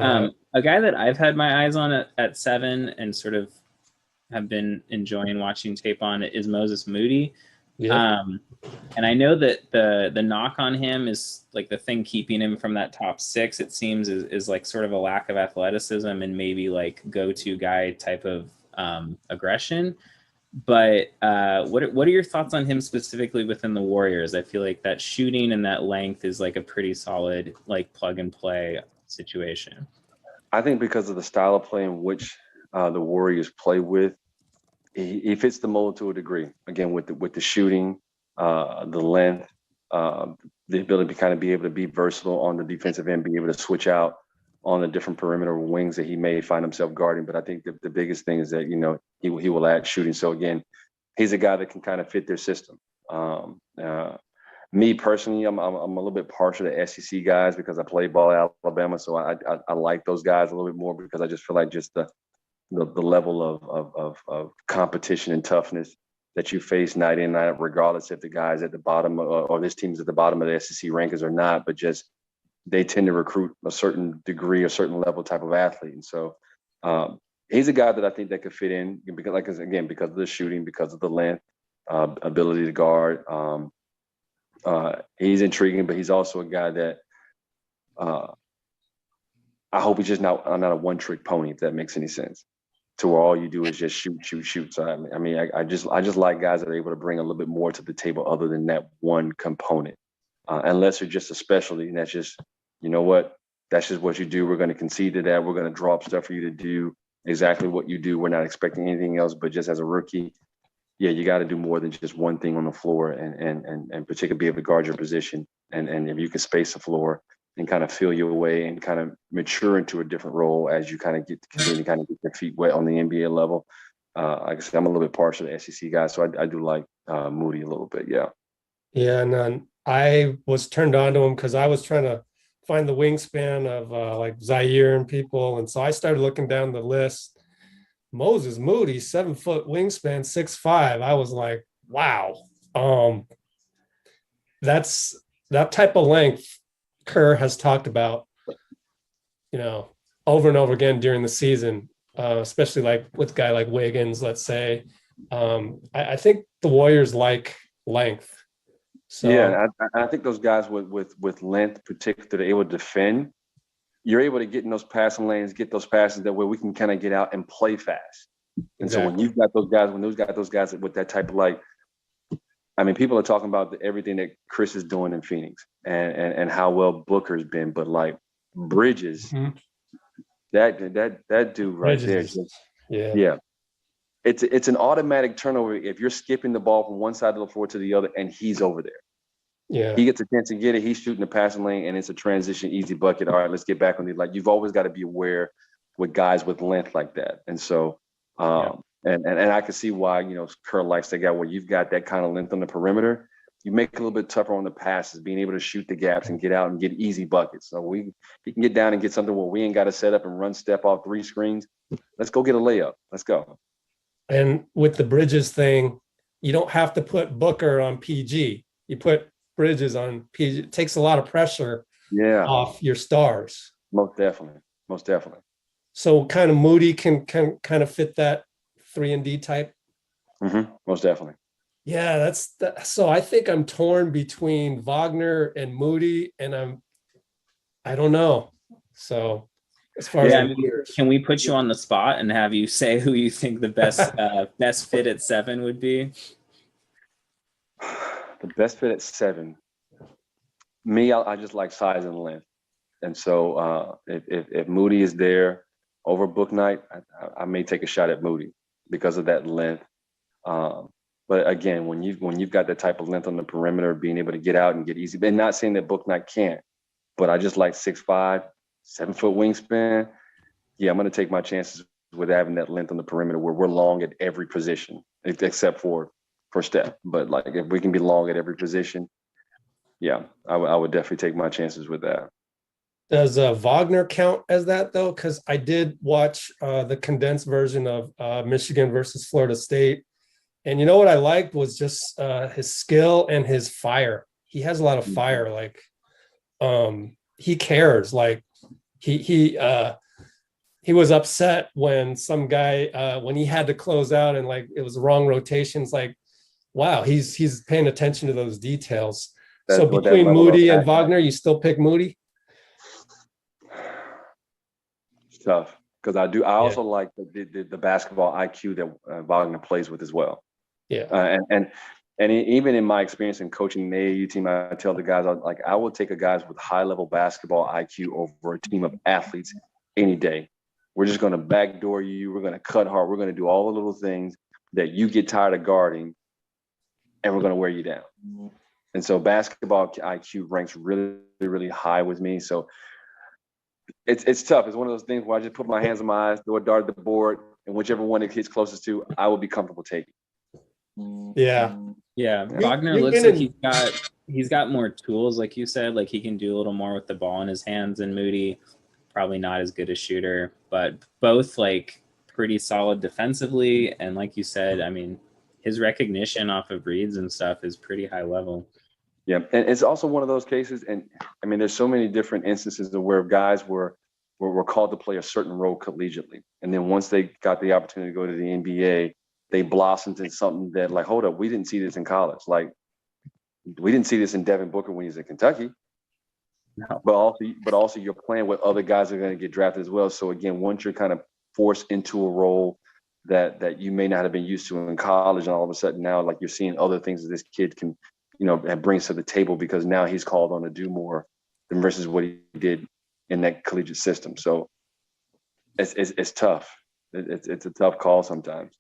A guy that I've had my eyes on at 7 and sort of have been enjoying watching tape on is Moses Moody. Yeah. Um, and I know that the knock on him is like the thing keeping him from that top 6, it seems, is like sort of a lack of athleticism and maybe like go-to guy type of aggression. But what are your thoughts on him specifically within the Warriors? I feel like that shooting and that length is like a pretty solid like plug and play situation. I think because of the style of play in which the Warriors play with, he fits the mold to a degree. Again, with the shooting, the length, the ability to kind of be able to be versatile on the defensive end, be able to switch out on the different perimeter wings that he may find himself guarding. But I think the biggest thing is that, he will add shooting. So again, he's a guy that can kind of fit their system. Me personally, I'm a little bit partial to SEC guys because I played ball at Alabama. So I like those guys a little bit more because I just feel like just the level of competition and toughness that you face night in, night out, regardless if the guys at the bottom or this team's at the bottom of the SEC rankings or not, but just they tend to recruit a certain degree, a certain level type of athlete. And so he's a guy that I think that could fit in because, because of the shooting, because of the length, ability to guard. He's intriguing, but he's also a guy that I hope he's just not a one-trick pony, if that makes any sense, to where all you do is just shoot. So I just like guys that are able to bring a little bit more to the table other than that one component. Unless you're just a specialty, and that's just, you know what, that's just what you do. We're going to concede to that. We're going to draw up stuff for you to do exactly what you do. We're not expecting anything else. But just as a rookie, yeah, you got to do more than just one thing on the floor, and particularly be able to guard your position. And if you can space the floor and kind of feel your way and kind of mature into a different role as you kind of continue to kind of get your feet wet on the NBA level. Like I said, I'm a little bit partial to SEC guys, so I do like Moody a little bit. Yeah. Yeah, and I was turned on to him because I was trying to find the wingspan of like Zaire and people, and so I started looking down the list. Moses Moody, 7-foot wingspan, 6'5". I was like, wow, that's that type of length. Kerr has talked about, over and over again during the season, especially like with a guy like Wiggins, let's say. I think the Warriors like length. So yeah, I think those guys with length, particularly able to defend, you're able to get in those passing lanes, get those passes that way we can kind of get out and play fast. And so when you've got those guys with that type of people are talking about everything that Chris is doing in Phoenix and how well Booker's been, but like Bridges, that dude right Bridges. There, yeah. It's an automatic turnover if you're skipping the ball from one side of the floor to the other and he's over there. Yeah, he gets a chance to get it. He's shooting the passing lane and it's a transition, easy bucket. All right, let's get back on the you've always got to be aware with guys with length like that. And so, and I can see why Kerr likes that guy where you've got that kind of length on the perimeter. You make it a little bit tougher on the passes, being able to shoot the gaps and get out and get easy buckets. So he can get down and get something where we ain't got to set up and run step off 3 screens. Let's go get a layup. Let's go. And with the Bridges thing, you don't have to put Booker on PG. You put Bridges on PG. It takes a lot of pressure off your stars. Most definitely. So kind of Moody can kind of fit that 3-and-D type. Mm-hmm. Most definitely. Yeah, so I think I'm torn between Wagner and Moody, and I don't know. So as far as can we put you on the spot and have you say who you think the best fit at 7 would be? The best fit at 7. Me, I just like size and length. And so if Moody is there over Bouknight, I may take a shot at Moody because of that length. But again, when you've got that type of length on the perimeter, being able to get out and get easy, and not saying that Bouknight can't, but I just like 6'5", 7-foot wingspan. Yeah, I'm going to take my chances with having that length on the perimeter where we're long at every position except for Steph. But like if we can be long at every position, yeah, I would definitely take my chances with that. Does Wagner count as that though? Because I did watch the condensed version of Michigan versus Florida State. And you know what I liked was just his skill and his fire. He has a lot of fire. Like he cares. Like he was upset when some guy when he had to close out and like it was the wrong rotations. Like, wow, he's paying attention to those details. So between Moody and Wagner, you still pick Moody? It's tough because I also like the basketball IQ that Wagner plays with as well. Yeah. And even in my experience in coaching the AAU team, I tell the guys, I will take a guys with high level basketball IQ over a team of athletes any day. We're just going to backdoor you. We're going to cut hard. We're going to do all the little things that you get tired of guarding, and we're going to wear you down. And so basketball IQ ranks really, really high with me. So it's tough. It's one of those things where I just put my hands on my eyes, throw a dart at the board, and whichever one it hits closest to, I will be comfortable taking. Yeah. Wagner looks like he's got more tools, like you said. Like he can do a little more with the ball in his hands, and Moody probably not as good a shooter, but both like pretty solid defensively. And like you said, I mean, his recognition off of reads and stuff is pretty high level. Yeah, and it's also one of those cases, and I mean, there's so many different instances of where guys were called to play a certain role collegiately, and then once they got the opportunity to go to the NBA, they blossomed into something that, like, hold up, we didn't see this in college. Like, we didn't see this in Devin Booker when he was in Kentucky. No. But also you're playing with other guys that are going to get drafted as well. So again, once you're kind of forced into a role that you may not have been used to in college, and all of a sudden now, like, you're seeing other things that this kid can, that brings to the table, because now he's called on to do more than versus what he did in that collegiate system. So it's tough. It's a tough call sometimes.